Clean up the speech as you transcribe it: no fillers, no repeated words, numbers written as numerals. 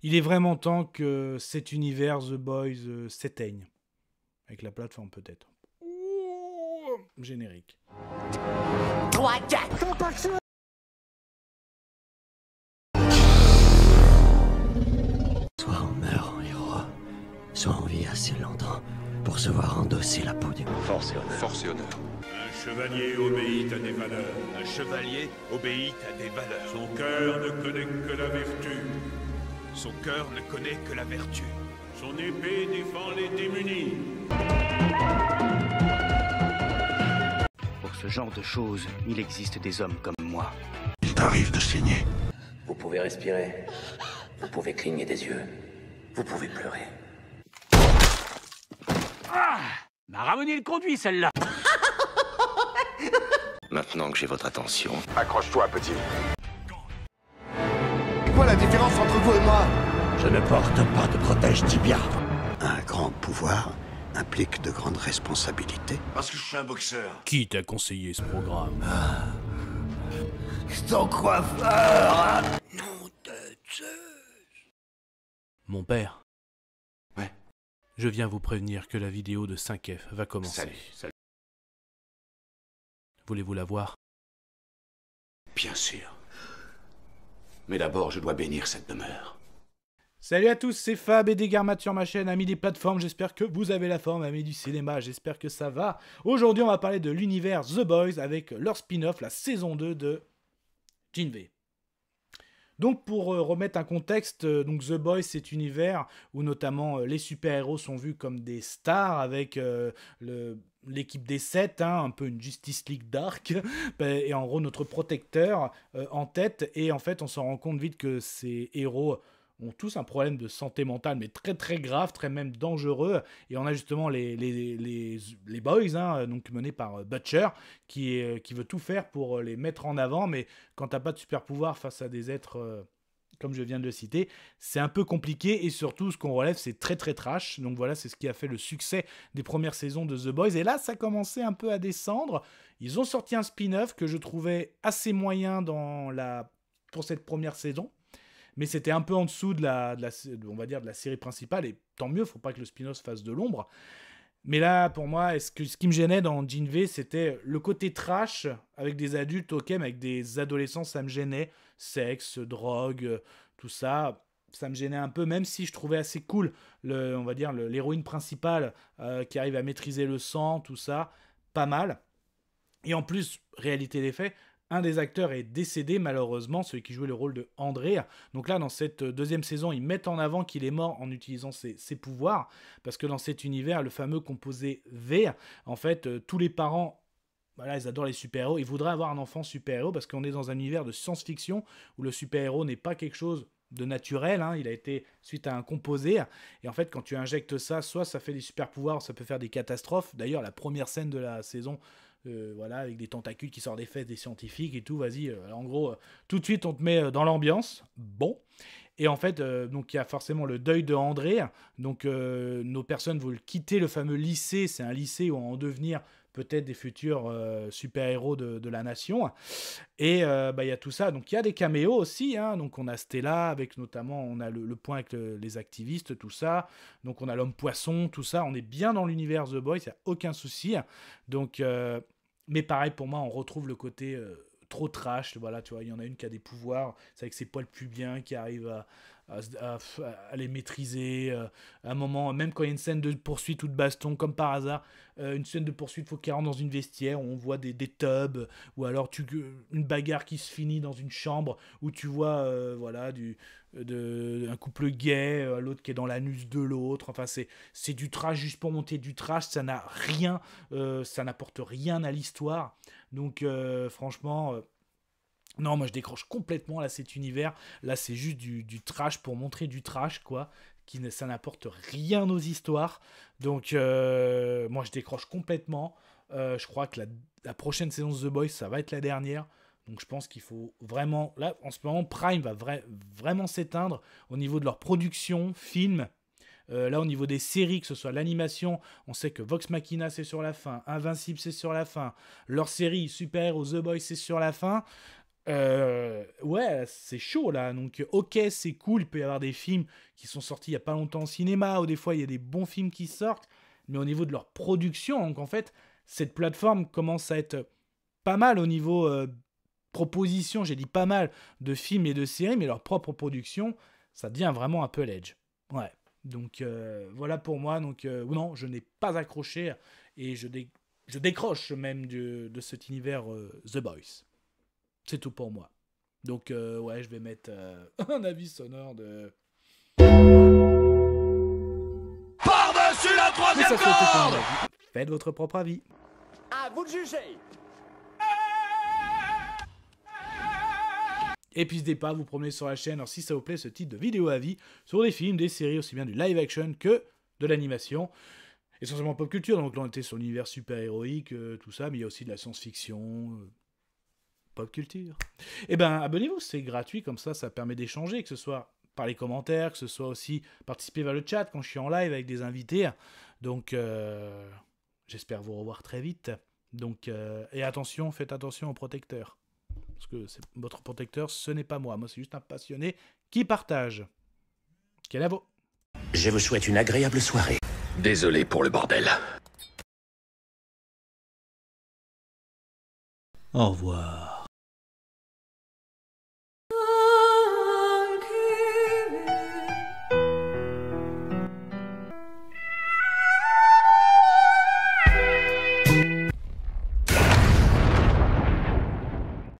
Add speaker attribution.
Speaker 1: Il est vraiment temps que cet univers The Boys s'éteigne. Avec la plateforme peut-être. Ouh, générique.
Speaker 2: Soit on meurt en héros, soit on vit assez longtemps pour se voir endosser la peau du
Speaker 3: Force et honneur.
Speaker 4: Force et honneur.
Speaker 5: Un chevalier obéit à des valeurs.
Speaker 4: Un chevalier obéit à des valeurs.
Speaker 5: Son cœur ne connaît que la vertu.
Speaker 4: Son cœur ne connaît que la vertu.
Speaker 5: Son épée défend les démunis.
Speaker 3: Pour ce genre de choses, il existe des hommes comme moi.
Speaker 2: Il t'arrive de saigner.
Speaker 6: Vous pouvez respirer. Vous pouvez cligner des yeux. Vous pouvez pleurer.
Speaker 3: M'a ramené le conduit, celle-là.
Speaker 6: Maintenant que j'ai votre attention,
Speaker 4: Accroche-toi, petit.
Speaker 2: Quoi la différence entre vous et moi? Je ne porte pas de protège-tibia. Un grand pouvoir implique de grandes responsabilités.
Speaker 5: Parce que je suis un boxeur.
Speaker 1: Qui t'a conseillé ce programme?
Speaker 2: Ton coiffeur. Nom de Zeus.
Speaker 1: Mon père.
Speaker 4: Ouais.
Speaker 1: Je viens vous prévenir que la vidéo de 5F va commencer.
Speaker 4: Salut.
Speaker 1: Voulez-vous la voir?
Speaker 5: Bien sûr. Mais d'abord, je dois bénir cette demeure.
Speaker 1: Salut à tous, c'est Fab et Desgarmat sur ma chaîne, amis des plateformes, j'espère que vous avez la forme, amis du cinéma, j'espère que ça va. Aujourd'hui, on va parler de l'univers The Boys avec leur spin-off, la saison 2 de Jinvé. Donc pour remettre un contexte, donc The Boys c'est un univers où notamment les super-héros sont vus comme des stars avec l'équipe des 7, un peu une Justice League Dark, et en gros notre protecteur en tête, et en fait on se rend compte vite que ces héros ont tous un problème de santé mentale, mais très très grave, très même dangereux, et on a justement les boys, donc menés par Butcher, qui veut tout faire pour les mettre en avant, mais quand t'as pas de super pouvoir face à des êtres comme je viens de le citer, c'est un peu compliqué, et surtout ce qu'on relève c'est très très trash, donc voilà, c'est ce qui a fait le succès des premières saisons de The Boys, et là ça commençait un peu à descendre. Ils ont sorti un spin-off que je trouvais assez moyen pour cette première saison, mais c'était un peu en dessous on va dire de la série principale, et tant mieux, faut pas que le spin-off fasse de l'ombre. Mais là, pour moi, ce qui me gênait dans Jinvé, c'était le côté trash avec des adultes, ok, mais avec des adolescents, ça me gênait. Sexe, drogue, tout ça, ça me gênait un peu, même si je trouvais assez cool, on va dire, l'héroïne principale qui arrive à maîtriser le sang, tout ça, pas mal. Et en plus, réalité des faits, un des acteurs est décédé malheureusement, celui qui jouait le rôle de André. Donc là, dans cette deuxième saison, ils mettent en avant qu'il est mort en utilisant ses pouvoirs, parce que dans cet univers, le fameux composé V, en fait, tous les parents, voilà, ils adorent les super-héros, ils voudraient avoir un enfant super-héros, parce qu'on est dans un univers de science-fiction, où le super-héros n'est pas quelque chose de naturel, il a été suite à un composé, et en fait quand tu injectes ça, soit ça fait des super pouvoirs, ça peut faire des catastrophes. D'ailleurs la première scène de la saison, voilà, avec des tentacules qui sortent des fesses des scientifiques et tout, vas-y, en gros, tout de suite on te met dans l'ambiance, bon. Et en fait, donc il y a forcément le deuil de André, donc nos personnes veulent quitter le fameux lycée, c'est un lycée où on va en devenir peut-être des futurs super-héros de la nation, et il y a tout ça, donc il y a des caméos aussi, donc on a Stella, avec notamment, on a le point avec les activistes, tout ça, donc on a l'homme-poisson, tout ça, on est bien dans l'univers The Boys, il n'y a aucun souci, donc, mais pareil pour moi, on retrouve le côté trop trash, voilà, tu vois, il y en a une qui a des pouvoirs, c'est avec ses poils pubiens qui arrive à les maîtriser, à un moment, même quand il y a une scène de poursuite ou de baston, comme par hasard, une scène de poursuite, il faut qu'elle rentre dans une vestiaire, où on voit des tubs, ou alors une bagarre qui se finit dans une chambre, où tu vois, voilà, un couple gay, l'autre qui est dans l'anus de l'autre, enfin c'est du trash juste pour monter du trash, ça n'a rien, ça n'apporte rien à l'histoire, donc franchement... non, moi je décroche complètement là cet univers. Là c'est juste du trash pour montrer du trash, quoi. Ça n'apporte rien aux histoires. Donc moi je décroche complètement. Je crois que la prochaine saison de The Boys, ça va être la dernière. Donc je pense qu'il faut vraiment... Là en ce moment Prime va vraiment s'éteindre au niveau de leur production, film. Là au niveau des séries, que ce soit l'animation, on sait que Vox Machina c'est sur la fin, Invincible c'est sur la fin, leur série Super Hero The Boys c'est sur la fin. Ouais, c'est chaud là. Donc, ok, c'est cool. Il peut y avoir des films qui sont sortis il y a pas longtemps au cinéma, ou des fois il y a des bons films qui sortent. Mais au niveau de leur production, donc en fait, cette plateforme commence à être pas mal au niveau proposition. J'ai dit pas mal de films et de séries, mais leur propre production, ça devient vraiment un peu l'edge. Ouais. Donc voilà pour moi. Donc non, je n'ai pas accroché et je décroche même de cet univers The Boys. C'est tout pour moi. Donc ouais, je vais mettre un avis sonore de...
Speaker 4: Par-dessus la
Speaker 1: Mais
Speaker 4: troisième
Speaker 1: ça, c'était mon
Speaker 4: corde.
Speaker 1: avis. Faites votre propre avis.
Speaker 7: À vous de juger.
Speaker 1: Et puis n'hésitez pas à vous promener sur la chaîne, alors si ça vous plaît, ce type de vidéo avis sur des films, des séries, aussi bien du live action que de l'animation. Essentiellement pop culture, donc là on était sur l'univers super-héroïque, tout ça, mais il y a aussi de la science-fiction, pop culture. Et ben abonnez-vous, c'est gratuit, comme ça permet d'échanger, que ce soit par les commentaires, que ce soit aussi participer vers le chat quand je suis en live avec des invités. Donc j'espère vous revoir très vite. Donc, et attention, faites attention aux protecteurs. Parce que votre protecteur, ce n'est pas moi. Moi, c'est juste un passionné qui partage. Quel à vous.
Speaker 6: Je vous souhaite une agréable soirée.
Speaker 2: Désolé pour le bordel.
Speaker 1: Au revoir.